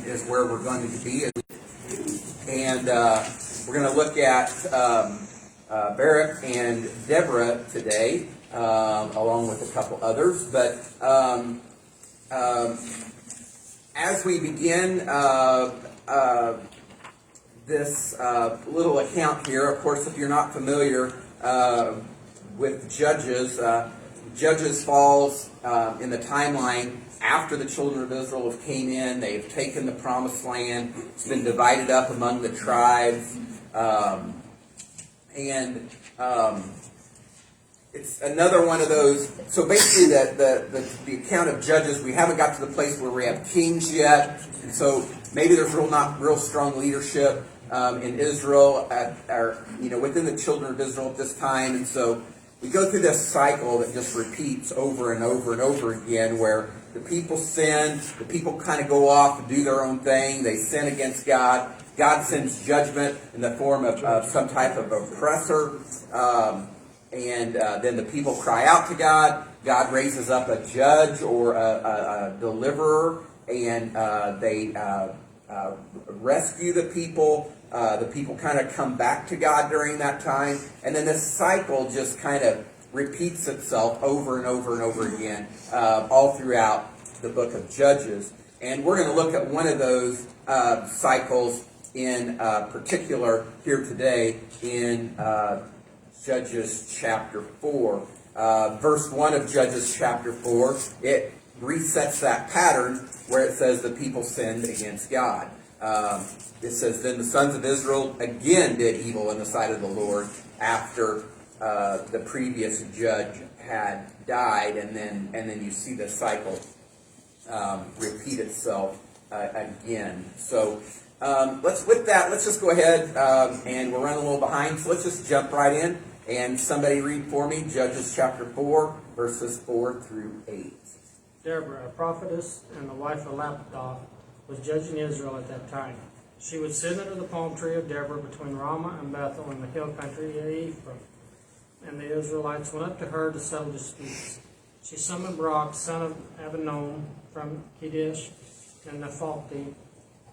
is where we're going to be. And we're going to look at Barak and Deborah today, along with a couple others. But as we begin this little account here, of course, if you're not familiar with Judges, Judges falls in the timeline after the children of Israel have came in. They've taken the promised land. It's been divided up among the tribes. It's another one of those. So basically, the account of Judges, we haven't got to the place where we have kings yet. And so maybe there's not real strong leadership in Israel, within the children of Israel at this time. And so we go through this cycle that just repeats over and over and over again, where the people sin, the people kind of go off and do their own thing. They sin against God. God sends judgment in the form of some type of oppressor. And then the people cry out to God. God raises up a judge or a deliverer, and they rescue the people. The people kind of come back to God during that time. And then this cycle just kind of repeats itself over and over and over again, all throughout the book of Judges. And we're going to look at one of those cycles in particular here today in Judges chapter 4. Verse 1 of Judges chapter 4, it resets that pattern where it says the people sinned against God. It says, then the sons of Israel again did evil in the sight of the Lord after the previous judge had died, and then you see the cycle repeat itself again. So let's just go ahead, and we're running a little behind, so let's just jump right in. And somebody read for me Judges chapter 4, verses 4 through 8. Deborah, a prophetess and the wife of Lapidoth, was judging Israel at that time. She would sit under the palm tree of Deborah between Ramah and Bethel in the hill country of Ephraim. And the Israelites went up to her to settle disputes. She summoned Barak, son of Abinom, from Kadesh, and Naphtali,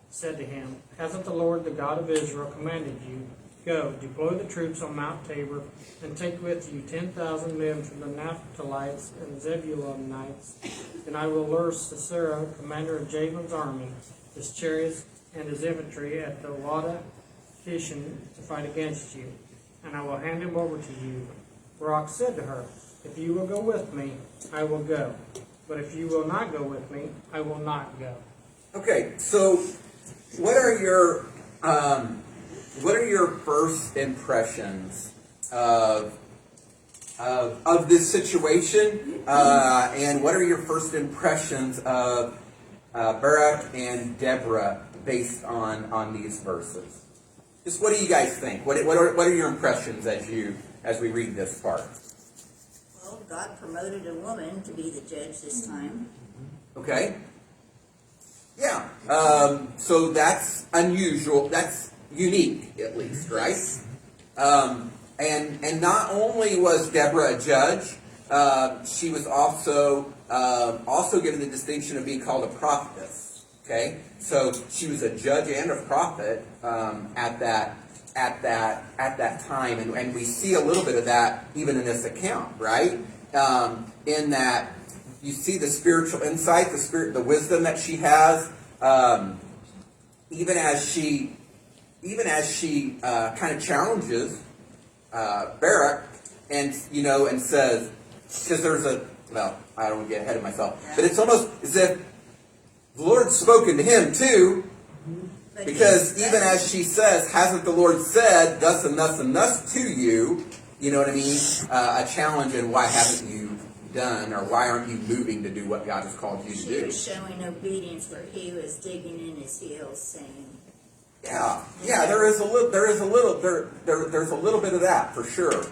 said to him, hasn't the Lord, the God of Israel, commanded you, go, deploy the troops on Mount Tabor, and take with you 10,000 men from the Naphtalites and Zebulunites, and I will lure Sisera, commander of Jabin's army, his chariots and his infantry at the Wada Kishan to fight against you, and I will hand him over to you. Barak said to her, if you will go with me, I will go, but if you will not go with me, I will not go. Okay, so what are your first impressions of this situation, and what are your first impressions of Barak and Deborah based on these verses? Just what do you guys think? What are your impressions as we read this part? Well, God promoted a woman to be the judge this time. Okay. Yeah. So that's unusual. That's unique, at least, right? And not only was Deborah a judge, she was also given the distinction of being called a prophetess. Okay, so she was a judge and a prophet at that time, and we see a little bit of that even in this account, right? In that you see the spiritual insight, the wisdom that she has, even as she kind of challenges Barak, and says, because I don't want to get ahead of myself, but it's almost as if the Lord's spoken to him too, because even as she says, hasn't the Lord said thus and thus and thus to you? You know what I mean? A challenge, and why haven't you done, or why aren't you moving to do what God has called you to do? She was showing obedience where he was digging in his heels, saying, Yeah, there's a little bit of that for sure.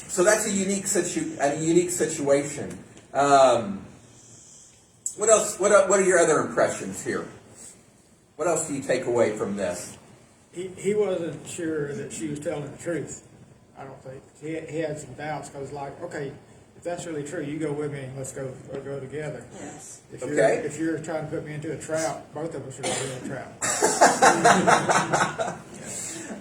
So that's a unique situation. What else? What are your other impressions here? What else do you take away from this? He wasn't sure that she was telling the truth. I don't think he had some doubts because, okay, that's really true, you go with me, let's go together. Yes. If you're trying to put me into a trap, both of us are going to be in a trap.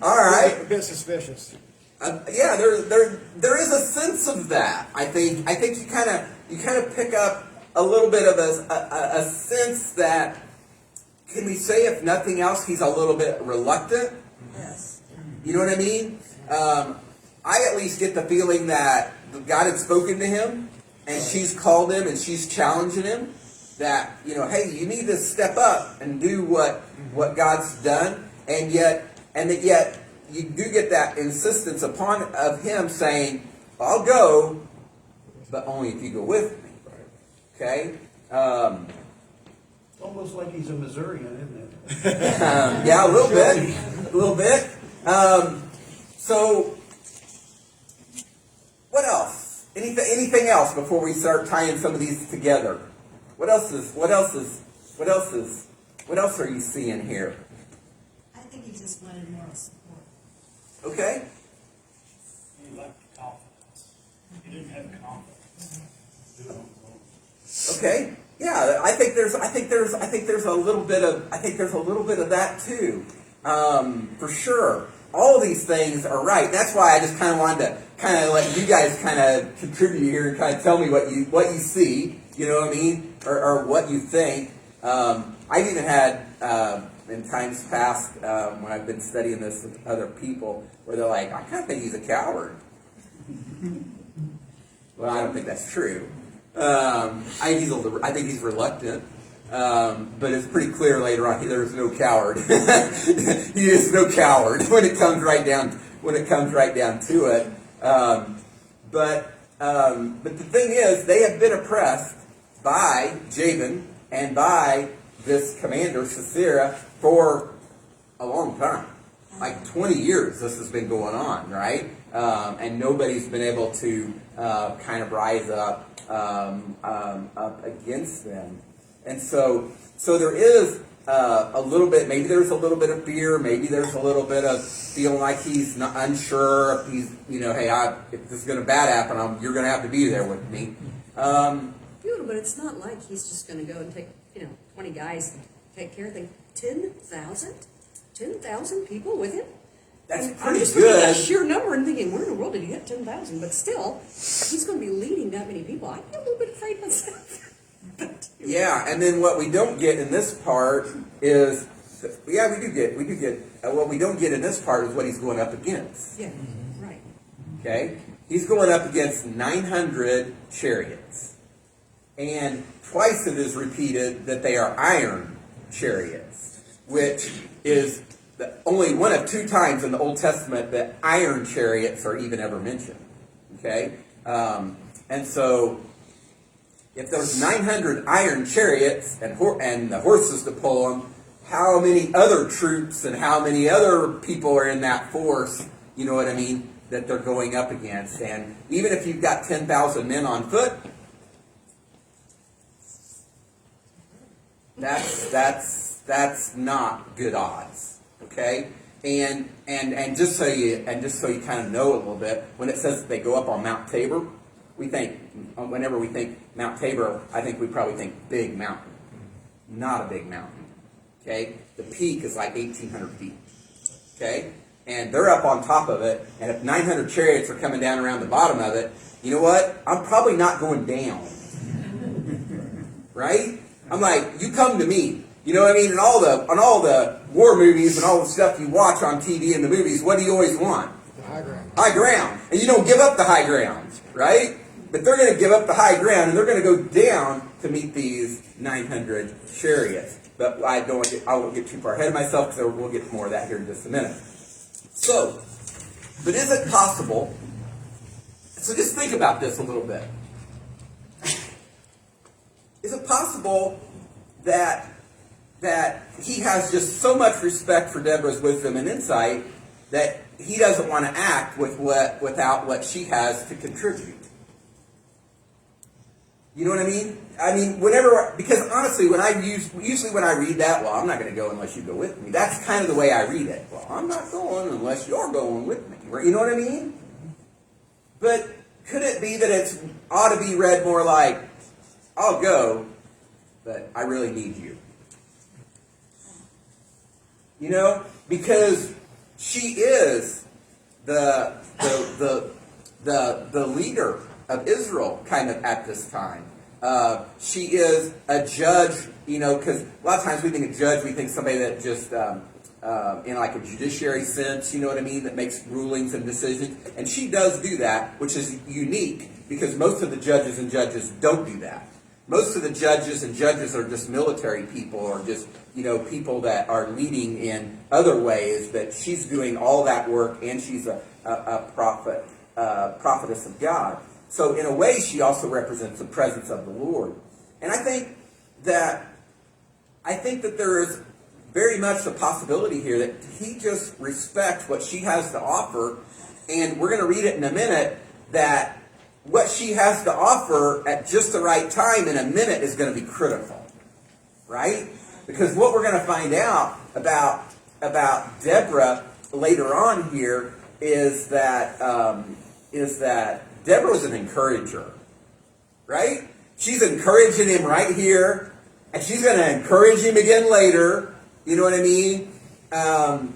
All right. A bit suspicious. Yeah, there is a sense of that. I think you kind of pick up a little bit of a sense that, can we say, if nothing else, he's a little bit reluctant. Yes. You know what I mean? I at least get the feeling that God had spoken to him, and she's called him, and she's challenging him that, hey, you need to step up and do what God's done, and yet you do get that insistence of him saying, I'll go, but only if you go with me. Okay? It's almost like he's a Missourian, isn't it? Yeah, a little bit. So, what else? Anything else before we start tying some of these together? What else are you seeing here? I think he just wanted more support. Okay. He lacked confidence. He didn't have confidence. Do it on his own. Okay. Yeah, I think there's a little bit of that too, for sure. All these things are right. That's why I just kind of wanted to let you guys kind of contribute here and kind of tell me what you see. You know what I mean, or what you think. I've even had in times past when I've been studying this with other people where they're like, I kind of think he's a coward. Well, I don't think that's true. I think he's reluctant, but it's pretty clear later on there's no coward. He is no coward when it comes right down to it. But the thing is, they have been oppressed by Jabin and by this commander Sisera for a long time, like 20 years. This has been going on, right? And nobody's been able to kind of rise up against them. And so there is a little bit, maybe there's a little bit of fear, maybe there's a little bit of feeling like he's not unsure if he's, hey, if this is going to bad happen, you're going to have to be there with me. But it's not like he's just going to go and take, 20 guys and take care of things. 10,000? 10,000 people with him? That's I'm pretty just looking at good. that sheer number and thinking, where in the world did he get 10,000? But still, he's going to be leading that many people. I'd be a little bit afraid myself. Yeah, and then what we don't get in this part is, we do get, what we don't get in this part is what he's going up against. Yeah, right. Okay? He's going up against 900 chariots. And twice it is repeated that they are iron chariots, which is only one of two times in the Old Testament that iron chariots are even ever mentioned. Okay? And so, if there's 900 iron chariots and the horses to pull them, how many other troops and how many other people are in that force, you know what I mean, that they're going up against? And even if you've got 10,000 men on foot, that's not good odds. Okay? And just so you kind of know a little bit, when it says that they go up on Mount Tabor, whenever we think Mount Tabor, I think we probably think big mountain. Not a big mountain. Okay? The peak is like 1,800 feet. Okay? And they're up on top of it, and if 900 chariots are coming down around the bottom of it, you know what? I'm probably not going down. Right? I'm like, you come to me. You know what I mean? And on all the war movies and all the stuff you watch on TV and the movies, what do you always want? The high ground. High ground. And you don't give up the high ground, right? But they're going to give up the high ground, and they're going to go down to meet these 900 chariots. But I won't get too far ahead of myself, because we'll get more of that here in just a minute. So, but is it possible? So just think about this a little bit. Is it possible that he has just so much respect for Deborah's wisdom and insight that he doesn't want to act without what she has to contribute? You know what I mean? I mean, because honestly, usually when I read that, well, I'm not going to go unless you go with me. That's kind of the way I read it. Well, I'm not going unless you're going with me. You know what I mean? But could it be that it ought to be read more like, I'll go, but I really need you? You know, because she is the leader of Israel kind of at this time. She is a judge, you know, because a lot of times we think a judge, we think somebody that just, in like a judiciary sense, you know what I mean, that makes rulings and decisions. And she does do that, which is unique because most of the judges and judges don't do that. Most of the judges and judges are just military people or just, you know, people that are leading in other ways, but she's doing all that work and she's a prophetess of God. So in a way, she also represents the presence of the Lord. And I think that there is very much the possibility here that he just respects what she has to offer. And we're going to read it in a minute that what she has to offer at just the right time in a minute is going to be critical. Right? Because what we're going to find out about Deborah later on here is that Deborah was an encourager. Right? She's encouraging him right here, and she's going to encourage him again later. You know what I mean? And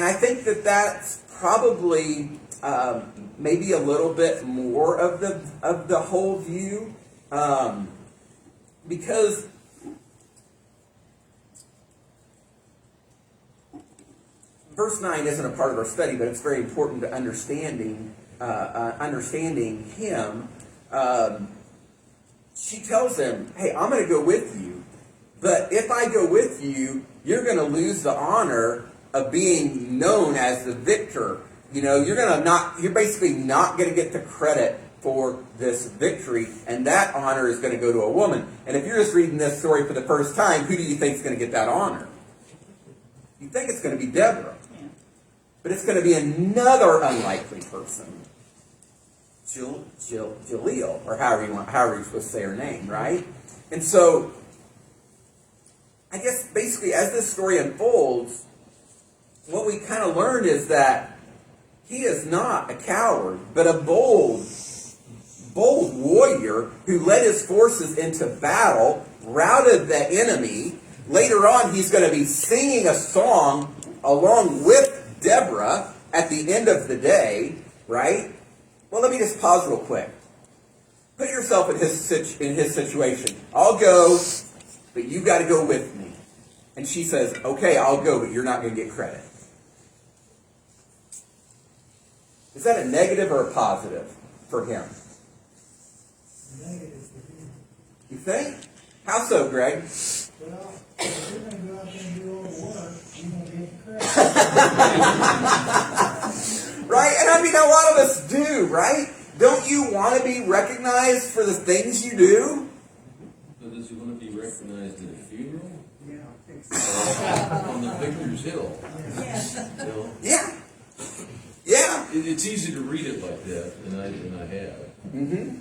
I think that that's probably maybe a little bit more of the whole view, because verse 9 isn't a part of our study, but it's very important to understanding him. She tells him, hey, I'm going to go with you. But if I go with you, you're going to lose the honor of being known as the victor. You know, you're basically not going to get the credit for this victory, and that honor is going to go to a woman. And if you're just reading this story for the first time, who do you think is going to get that honor? You think it's going to be Deborah. Yeah. But it's going to be another unlikely person. Jaleel, or however you're supposed to say her name, right? And so, I guess basically as this story unfolds, what we kind of learn is that he is not a coward, but a bold warrior who led his forces into battle, routed the enemy. Later on, he's going to be singing a song along with Deborah at the end of the day, right? Well, let me just pause real quick. Put yourself in his situation. I'll go, but you got to go with me. And she says, okay, I'll go, but you're not going to get credit. Is that a negative or a positive for him? Negative for him. You think? How so, Greg? Well, if you're gonna go out there and do all the work, you're gonna get the credit. Right? And I mean, a lot of us do, right? Don't you want to be recognized for the things you do? So does he want to be recognized at a funeral? Yeah, I think so. On the Victor's Hill? You know, Yeah. Yeah. it's easy to read it like that, and I have. Mm-hmm.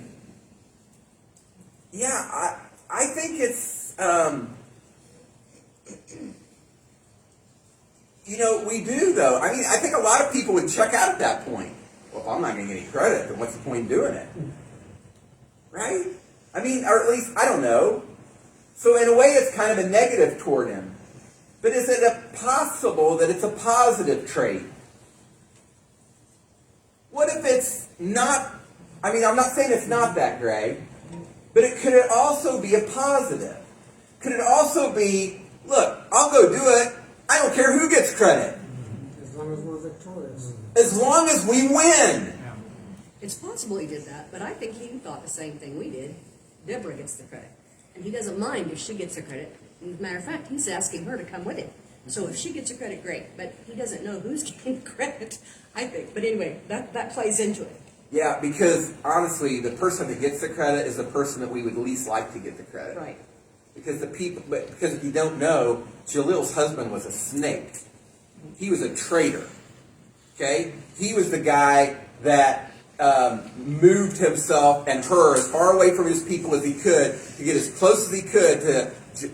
Yeah, I think it's, you know, we do though. I mean, I think a lot of people would check out at that point. Well, if I'm not going to get any credit, then what's the point in doing it? Right? I mean, or at least, I don't know. So in a way, it's kind of a negative toward him. But is it possible that it's a positive trait? What if it's not, I mean, I'm not saying it's not that, Greg, but could it also be a positive? Could it also be, look, I'll go do it. I don't care who gets credit. As long as we're victorious. As long as we win. It's possible he did that, but I think he thought the same thing we did. Deborah gets the credit. And he doesn't mind if she gets the credit. As a matter of fact, he's asking her to come with him. So if she gets the credit, great. But he doesn't know who's getting the credit, I think. But anyway, that plays into it. Yeah, because honestly, the person that gets the credit is the person that we would least like to get the credit. Right. Because because if you don't know, Jaleel's husband was a snake. He was a traitor. Okay? He was the guy that moved himself and her as far away from his people as he could to get as close as he could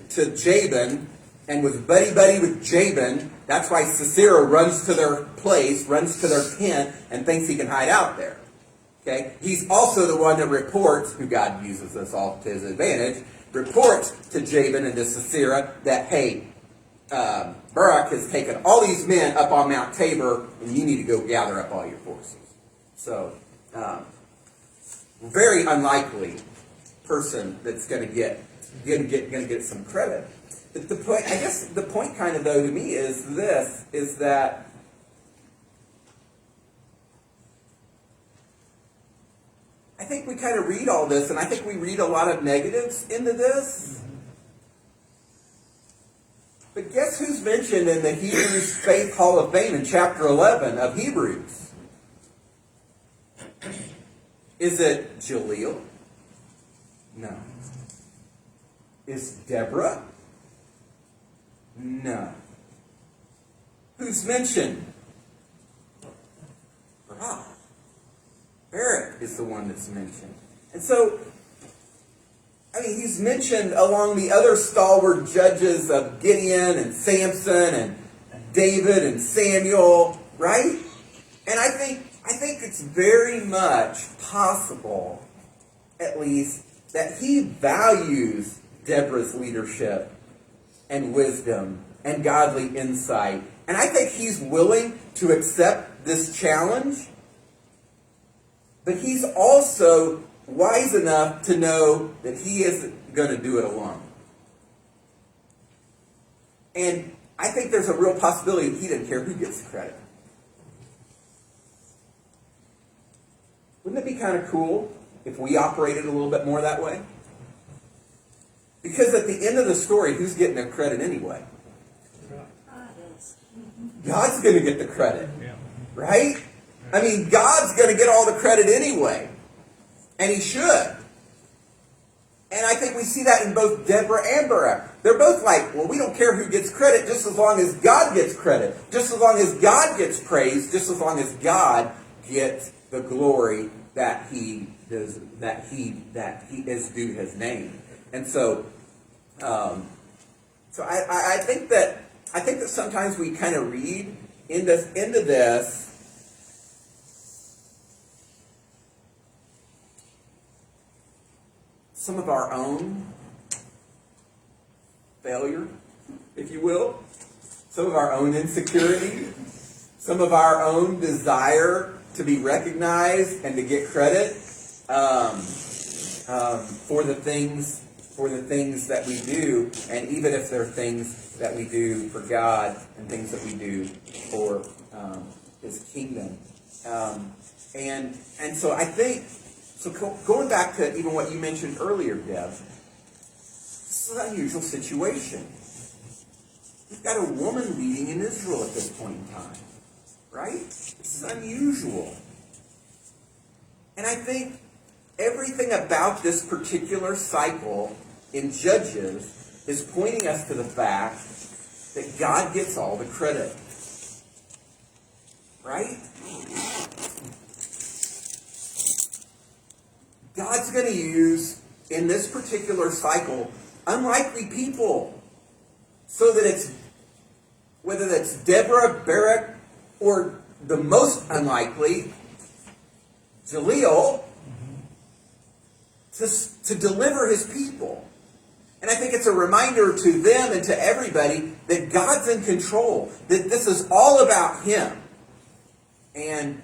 to Jabin, and was buddy-buddy with Jabin. That's why Sisera runs to their place, runs to their tent, and thinks he can hide out there. Okay? He's also the one that reports, who God uses us all to his advantage, reports to Jabin and to Sisera that, hey, Barak has taken all these men up on Mount Tabor, and you need to go gather up all your forces. So, very unlikely person that's going to get some credit. But the point, I guess, the point kind of though to me is this: is that I think we kind of read all this, and I think we read a lot of negatives into this. But guess who's mentioned in the Hebrews Faith Hall of Fame in chapter 11 of Hebrews? Is it Jaleel? No. Is Deborah? No. Who's mentioned? Barak is the one that's mentioned. And so, I mean, he's mentioned along the other stalwart judges of Gideon and Samson and David and Samuel, right? And I think it's very much possible, at least, that he values Deborah's leadership and wisdom and godly insight. And I think he's willing to accept this challenge. But he's also wise enough to know that he isn't going to do it alone. And I think there's a real possibility that he didn't care who gets the credit. Wouldn't it be kind of cool if we operated a little bit more that way? Because at the end of the story, who's getting the credit anyway? God's going to get the credit. Right? I mean, God's going to get all the credit anyway. And he should. And I think we see that in both Deborah and Barak. They're both like, well, we don't care who gets credit just as long as God gets credit. Just as long as God gets praise. Just as long as God gets the glory that he is due his name. And so, I think that sometimes we kind of read into this some of our own failure, if you will, some of our own insecurity, some of our own desire to be recognized and to get credit for the things that we do, and even if they're things that we do for God and things that we do for His kingdom, and so I think. So going back to even what you mentioned earlier, Deb, this is an unusual situation. We've got a woman leading in Israel at this point in time, right? This is unusual. And I think everything about this particular cycle in Judges is pointing us to the fact that God gets all the credit. Right? God's going to use, in this particular cycle, unlikely people. So that it's, whether that's Deborah, Barak, or the most unlikely, Jaleel, to deliver his people. And I think it's a reminder to them and to everybody that God's in control. That this is all about Him. And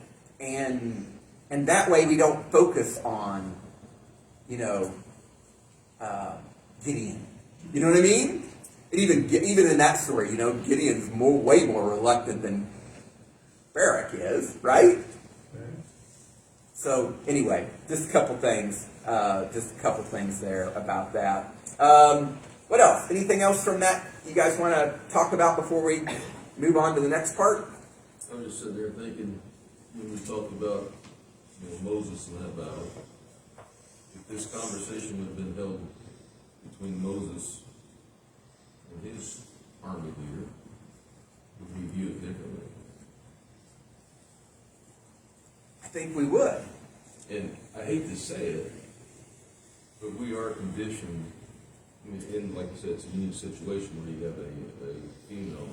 that way we don't focus on, Gideon. You know what I mean? And even in that story, Gideon's way more reluctant than Barak is, right? So anyway, just a couple things there about that. What else? Anything else from that you guys want to talk about before we move on to the next part? I was just sitting there thinking, when we talked about Moses and that battle, if this conversation would have been held between Moses and his army leader, would we view it differently? I think we would. And I hate to say it, but we are conditioned, like I said, it's a unique situation where you have a female,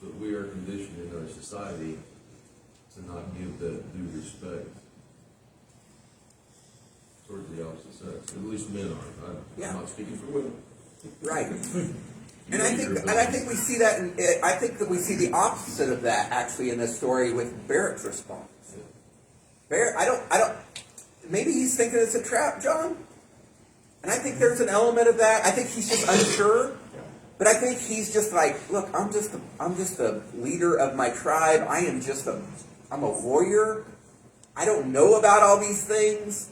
but we are conditioned in our society to not give that due respect towards the opposite sex. At least men are. Yeah. I'm not speaking for women. Right. And I think we see that. I think that we see the opposite of that actually in this story with Barak's response. Barak, I don't. Maybe he's thinking it's a trap, John. And I think there's an element of that. I think he's just unsure. But I think he's just like, look, I'm just a leader of my tribe. I'm a warrior. I don't know about all these things.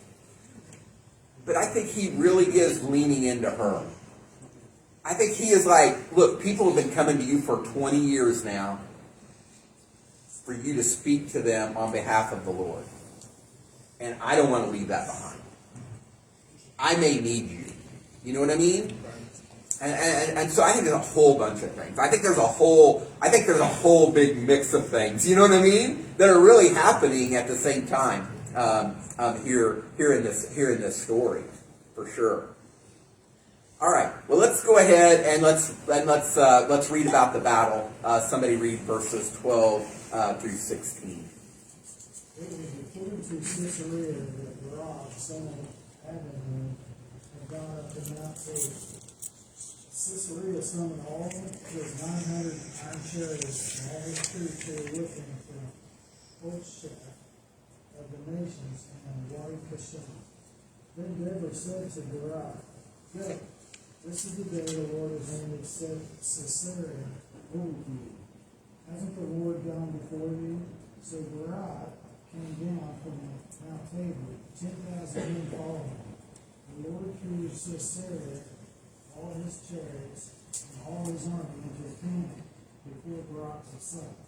But I think he really is leaning into her. I think he is like, look, people have been coming to you for 20 years now for you to speak to them on behalf of the Lord. And I don't want to leave that behind. I may need you. You know what I mean? And so I think there's a whole bunch of things. I think there's a whole big mix of things. You know what I mean? That are really happening at the same time here in this story, for sure. All right. Well, let's go ahead and let's read about the battle. Somebody read verses 12 through 16. It was reported to Caesarea that Barak, son of Abinadab, had gone up to Mount Tabor. Caesarea summoned all his 900 iron chariots and all his troops who were with him from Hoshea of the nations and Wadi Kashem. Then Deborah said to Barak, go, this is the day the Lord has handed Caesarea over to you. Hasn't the Lord gone before you? So Barak came down from Mount Tabor, 10,000 men following him. The Lord threw Caesarea, all his chariots, and all his army into a panic before Barak's assault.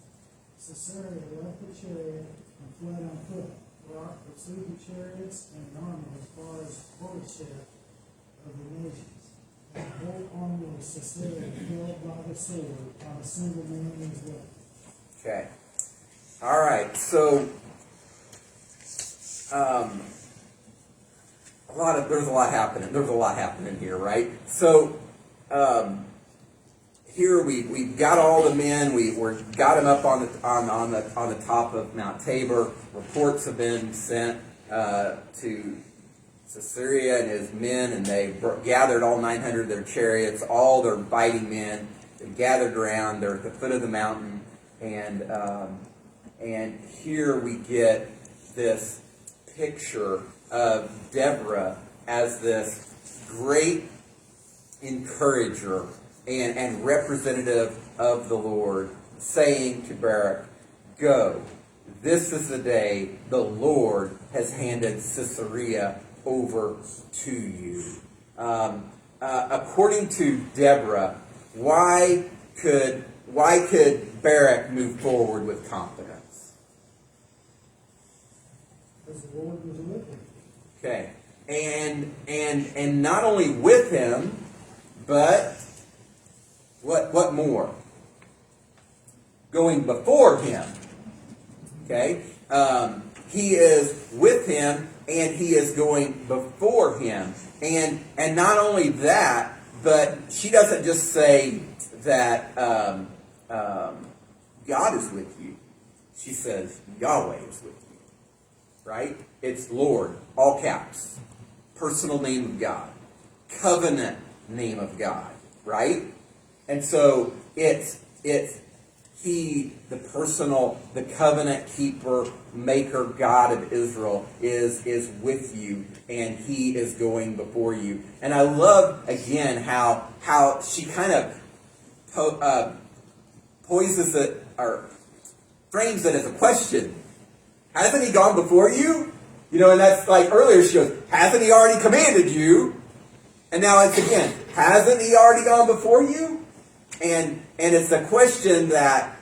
Caesarea left the chariot and fled on foot. Barak pursued the chariots and the army as far as Hoshea of the nations. And the whole army of Caesarea fell by the sword on a single man in his way. Okay. All right. So, there's a lot happening. There's a lot happening here, right? So, here we've got all the men. We've got them up on the top of Mount Tabor. Reports have been sent to Caesarea and his men, and they gathered all 900 of their chariots, all their fighting men. They gathered around. They're at the foot of the mountain, and here we get this picture of Deborah as this great encourager and representative of the Lord, saying to Barak, go, this is the day the Lord has handed Caesarea over to you. According to Deborah, why could Barak move forward with confidence? Because the Lord was with him. Okay, and not only with him, but what more? Going before him. Okay, he is with him, and he is going before him, and not only that, but she doesn't just say that God is with you. She says Yahweh is with you. Right? It's Lord, all caps, personal name of God, covenant name of God, right? And so it's he, the covenant keeper, maker, God of Israel is with you, and he is going before you. And I love again how she kind of poises it or frames it as a question. Hasn't he gone before you? You know, and that's like earlier she goes, hasn't he already commanded you? And now it's again, hasn't he already gone before you? And it's a question that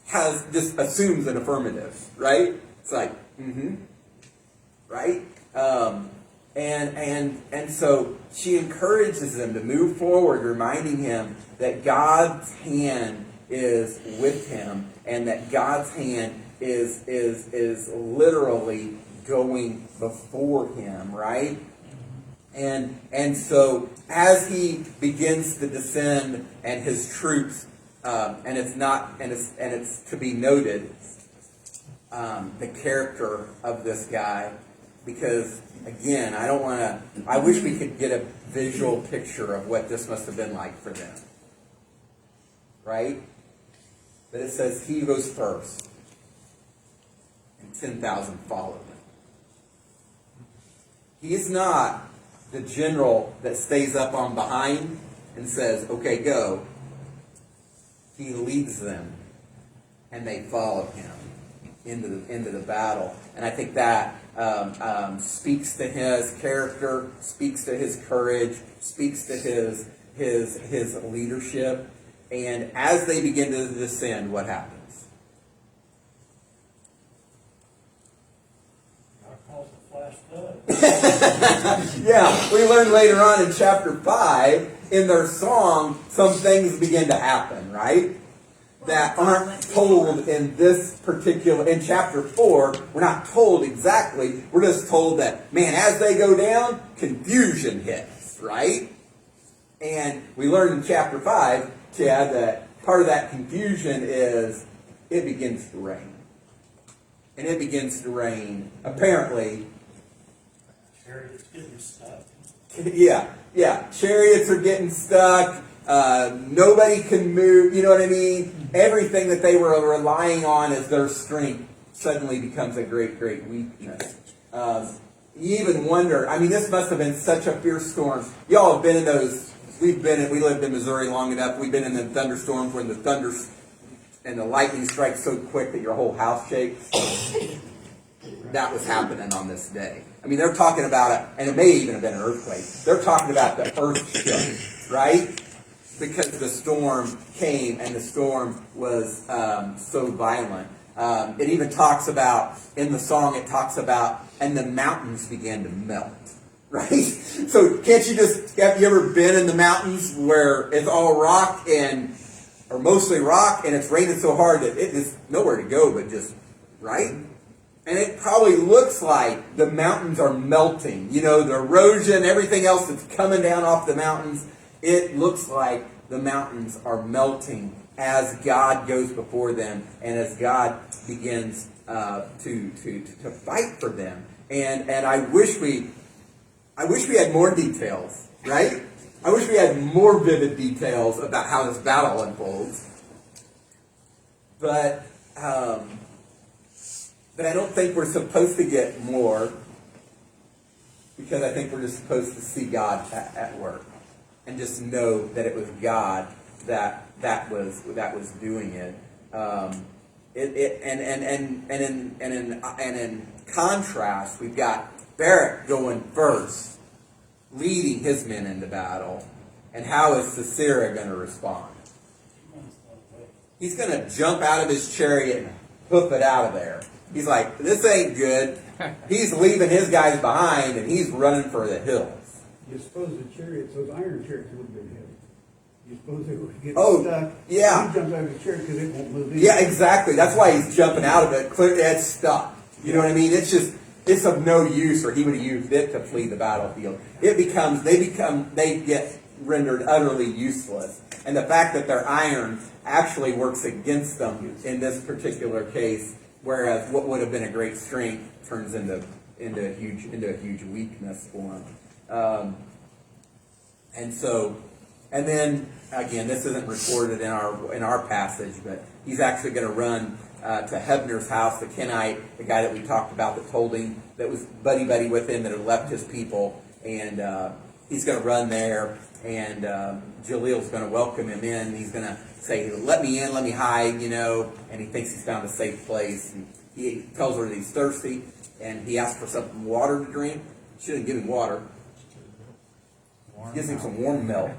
has just assumes an affirmative, right? It's like, right? And so she encourages them to move forward, reminding him that God's hand is with him, and that God's hand is literally going before him, right? And so as he begins to descend, and his troops, and it's to be noted, the character of this guy, because again, I wish we could get a visual picture of what this must have been like for them. Right? But it says he goes first, and 10,000 follow him. He's not the general that stays up on behind and says, okay, go. He leads them, and they follow him into the battle. And I think that speaks to his character, speaks to his courage, speaks to his leadership. And as they begin to descend, what happens? God calls the flash flood. Yeah, we learn later on in chapter 5, in their song, some things begin to happen, right? That aren't told in this particular, in chapter 4, we're not told exactly, we're just told that, man, as they go down, confusion hits, right? And we learn in chapter 5, Chad, that part of that confusion is it begins to rain. And it begins to rain, apparently. Chariots getting stuck. Yeah. Chariots are getting stuck. Nobody can move. You know what I mean? Everything that they were relying on as their strength suddenly becomes a great, great weakness. You even wonder, I mean, this must have been such a fierce storm. Y'all have been in those. We lived in Missouri long enough. We've been in the thunderstorms when the thunder and the lightning strikes so quick that your whole house shakes. That was happening on this day. I mean, they're talking about it, and it may even have been an earthquake. They're talking about the earth shook, right? Because the storm came, and the storm was so violent. It even talks about, in the song, it talks about, and the mountains began to melt. Right? So can't you have you ever been in the mountains where it's all rock or mostly rock, and it's raining so hard that it is nowhere to go but just, right? And it probably looks like the mountains are melting. You know, the erosion, everything else that's coming down off the mountains, it looks like the mountains are melting as God goes before them and as God begins to fight for them. And I wish we had more details, right? I wish we had more vivid details about how this battle unfolds. But I don't think we're supposed to get more, because I think we're just supposed to see God at work and just know that it was God that was doing it. In contrast, we've got Barak going first, leading his men into battle. And how is Sisera going to respond? He's going to jump out of his chariot and hoof it out of there. He's like, this ain't good. He's leaving his guys behind, and he's running for the hills. You suppose the chariots, those iron chariots would have been heavy. You suppose they would get stuck. Yeah. He jumps out of his chariot because it won't move in. Yeah, exactly. That's why he's jumping out of it. Clearly, it's stuck. You know what I mean? It's of no use, or he would have used it to flee the battlefield. They get rendered utterly useless. And the fact that their iron actually works against them in this particular case, whereas what would have been a great strength turns into a huge weakness for them. And then again, this isn't recorded in our passage, but he's actually going to run to Hebner's house, the Kenite, the guy that we talked about that told him, that was buddy with him, that had left his people, and he's going to run there, and Jalil's going to welcome him in. He's going to say, let me in, let me hide, and he thinks he's found a safe place. And he tells her that he's thirsty, and he asks for some water to drink. She didn't give him water. She gives him some warm milk.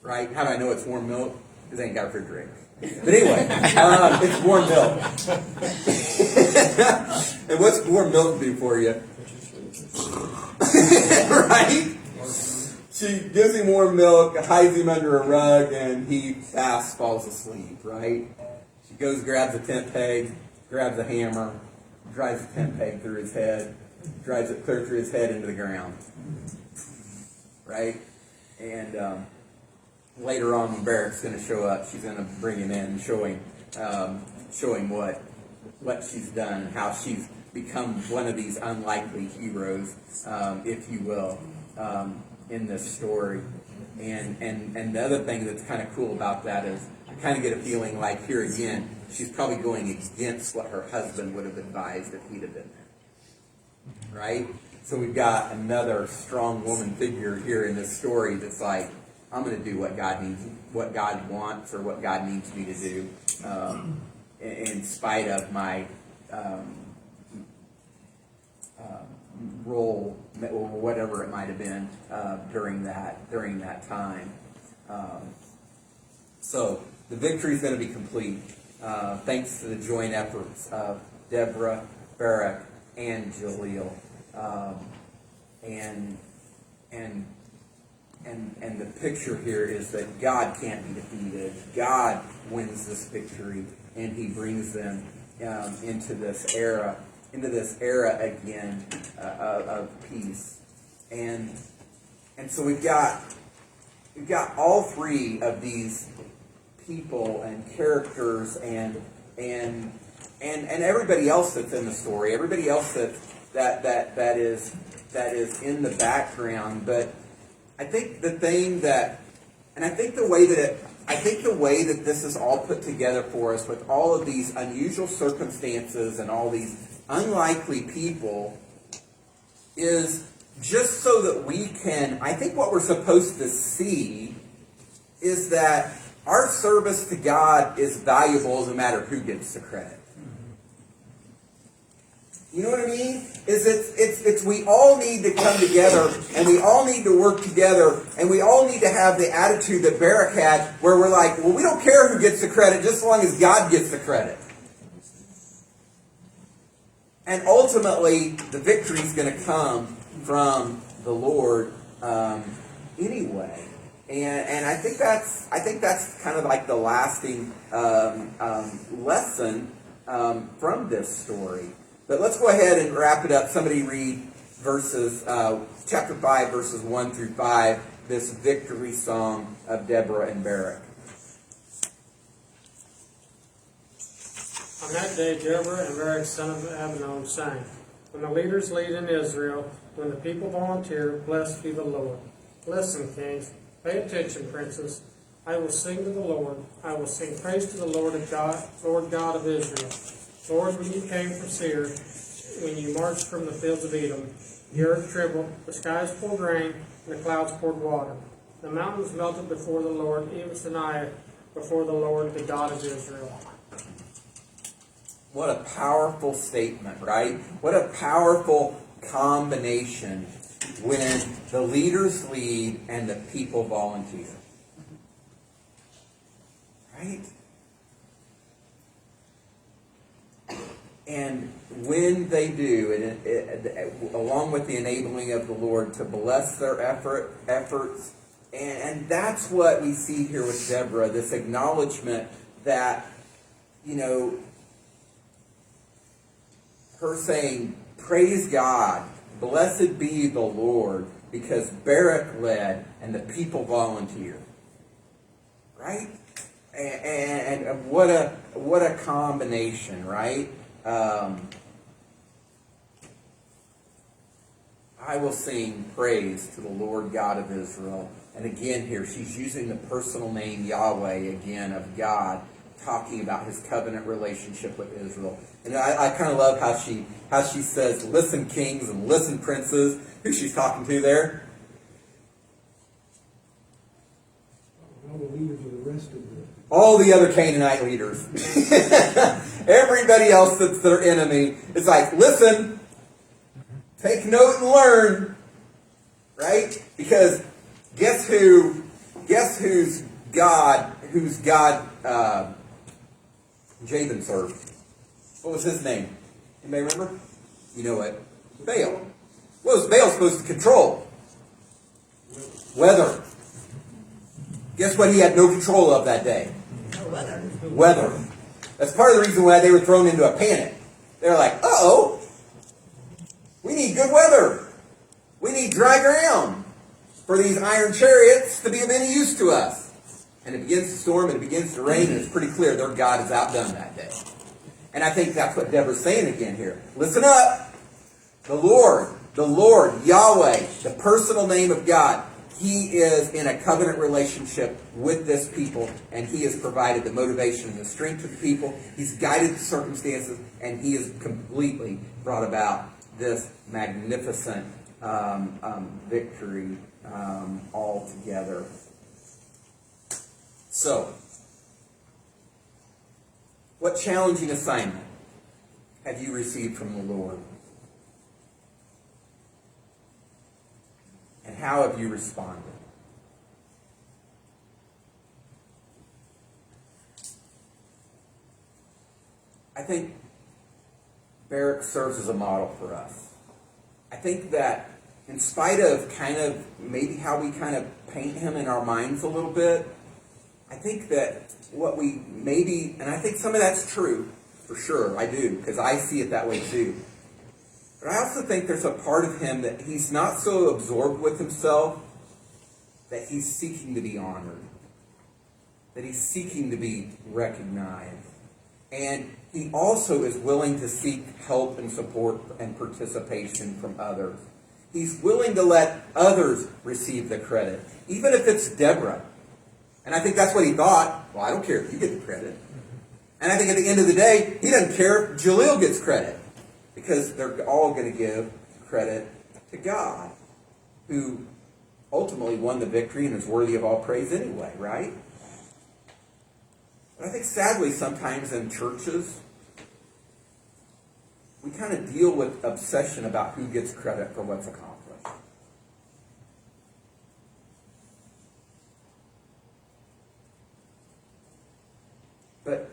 Right? How do I know it's warm milk? Because they ain't got a refrigerator. But anyway, it's warm milk. And what's warm milk do for you? Right? She gives him warm milk, hides him under a rug, and he fast falls asleep, right? She goes, grabs a tent peg, grabs a hammer, drives the tent peg through his head, drives it clear through his head into the ground. Right? And later on, when Barak's going to show up, she's going to bring him in and show him what she's done and how she's become one of these unlikely heroes, if you will, in this story. And the other thing that's kind of cool about that is I kind of get a feeling like here again, she's probably going against what her husband would have advised if he'd have been there. Right? So we've got another strong woman figure here in this story that's like, I'm going to do what God needs, what God wants, or what God needs me to do, in spite of my role, or whatever it might have been during that time. So the victory is going to be complete thanks to the joint efforts of Deborah, Barak, and Jaleel, and the picture here is that God can't be defeated. God wins this victory, and He brings them into this era again of peace. And so we've got all three of these people and characters and everybody else that's in the story, everybody else that is in the background. But I think the way that this is all put together for us, with all of these unusual circumstances and all these unlikely people, is just so that we can, I think what we're supposed to see is that our service to God is valuable no matter who gets the credit. You know what I mean? It's we all need to come together, and we all need to work together, and we all need to have the attitude that Barak had, where we're like, well, we don't care who gets the credit, just as long as God gets the credit. And ultimately, the victory is going to come from the Lord anyway. And I think that's kind of like the lasting lesson from this story. But let's go ahead and wrap it up. Somebody read chapter 5, verses 1 through 5, this victory song of Deborah and Barak. On that day, Deborah and Barak, son of Abinoam, sang, when the leaders lead in Israel, when the people volunteer, blessed be the Lord. Listen, kings, pay attention, princes. I will sing to the Lord. I will sing praise to the Lord God of Israel. Lord, when you came from Seir, when you marched from the fields of Edom, the earth trembled, the skies poured rain, and the clouds poured water. The mountains melted before the Lord, even Sinai before the Lord, the God of Israel. What a powerful statement, right? What a powerful combination when the leaders lead and the people volunteer. Right? And when they do, along with the enabling of the Lord to bless their efforts, and that's what we see here with Deborah, this acknowledgement that, her saying, praise God, blessed be the Lord, because Barak led and the people volunteered. Right? And what a combination, right? I will sing praise to the Lord God of Israel. And again here, she's using the personal name Yahweh again of God, talking about His covenant relationship with Israel. And I kind of love how she says, listen kings and listen princes. Who she's talking to there? All the leaders of the rest of the... All the other Canaanite leaders. Everybody else that's their enemy. It's like, listen, take note and learn. Right? Because guess who's God Jabin served? What was his name? Anybody remember? You know it. Baal. What was Baal supposed to control? Weather. Guess what he had no control of that day? Weather. That's part of the reason why they were thrown into a panic. They were like, uh-oh, we need good weather. We need dry ground for these iron chariots to be of any use to us. And it begins to storm and it begins to rain, and it's pretty clear their God is outdone that day. And I think that's what Deborah's saying again here. Listen up. The Lord, Yahweh, the personal name of God, He is in a covenant relationship with this people, and He has provided the motivation and the strength to the people. He's guided the circumstances, and He has completely brought about this magnificent victory altogether. So, what challenging assignment have you received from the Lord? And how have you responded? I think Barak serves as a model for us. I think that in spite of kind of maybe how we kind of paint him in our minds a little bit, I think that what we maybe, and I think some of that's true, for sure, I do, because I see it that way too. But I also think there's a part of him that he's not so absorbed with himself that he's seeking to be honored, that he's seeking to be recognized. And he also is willing to seek help and support and participation from others. He's willing to let others receive the credit, even if it's Deborah. And I think that's what he thought. Well, I don't care if you get the credit. And I think at the end of the day, he doesn't care if Jaleel gets credit, because they're all going to give credit to God, who ultimately won the victory and is worthy of all praise anyway, right? But I think sadly sometimes in churches, we kind of deal with obsession about who gets credit for what's accomplished. But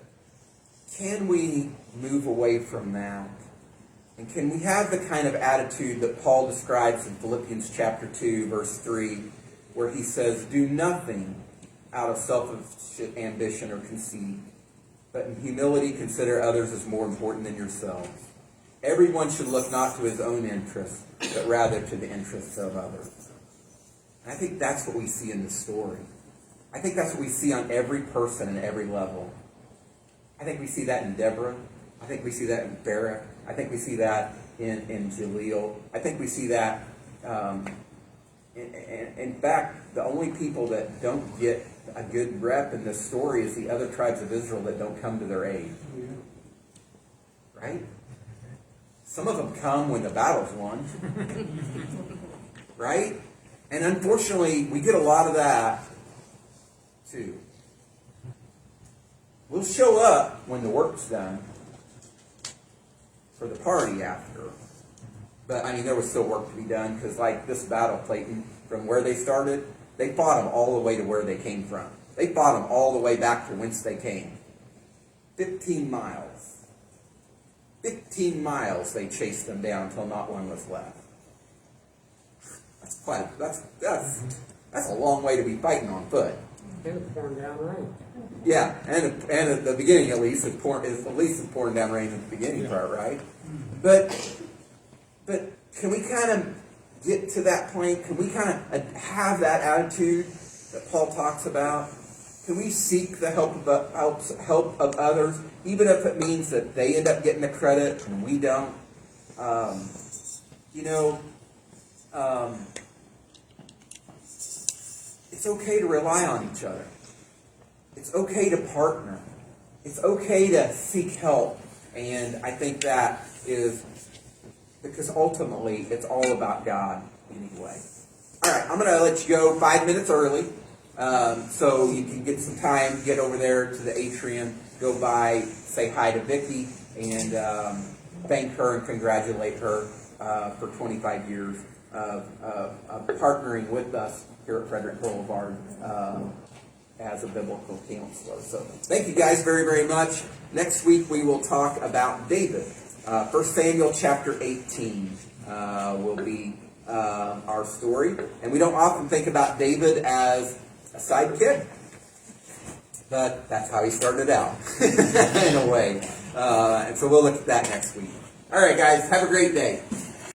can we move away from that? And can we have the kind of attitude that Paul describes in Philippians chapter 2, verse 3, where he says, do nothing out of selfish ambition or conceit, but in humility consider others as more important than yourselves. Everyone should look not to his own interests, but rather to the interests of others. And I think that's what we see in this story. I think that's what we see on every person and every level. I think we see that in Deborah. I think we see that in Barak. I think we see that in Jaleel. I think we see that, in fact, the only people that don't get a good rep in this story is the other tribes of Israel that don't come to their aid. Right? Some of them come when the battle's won. Right? And unfortunately, we get a lot of that, too. We'll show up when the work's done for the party after. But, I mean, there was still work to be done, because like this battle, Clayton, from where they started, they fought them all the way to where they came from. They fought them all the way back to whence they came. 15 miles. 15 miles they chased them down until not one was left. That's a long way to be fighting on foot. It was pouring down rain. Yeah, and at the beginning at least, it's pouring down rain at the beginning part, right? But can we kind of get to that point? Can we kind of have that attitude that Paul talks about? Can we seek the help of others, even if it means that they end up getting the credit and we don't? It's okay to rely on each other. It's okay to partner. It's okay to seek help. And I think that is because ultimately it's all about God anyway. All right, I'm going to let you go 5 minutes early so you can get some time, get over there to the atrium, go by, say hi to Vicki, and thank her and congratulate her for 25 years of partnering with us here at Frederick Boulevard as a biblical counselor. So thank you guys very, very much. Next week we will talk about David. 1 Samuel chapter 18 will be our story. And we don't often think about David as a sidekick, but that's how he started out in a way. And so we'll look at that next week. All right, guys, have a great day.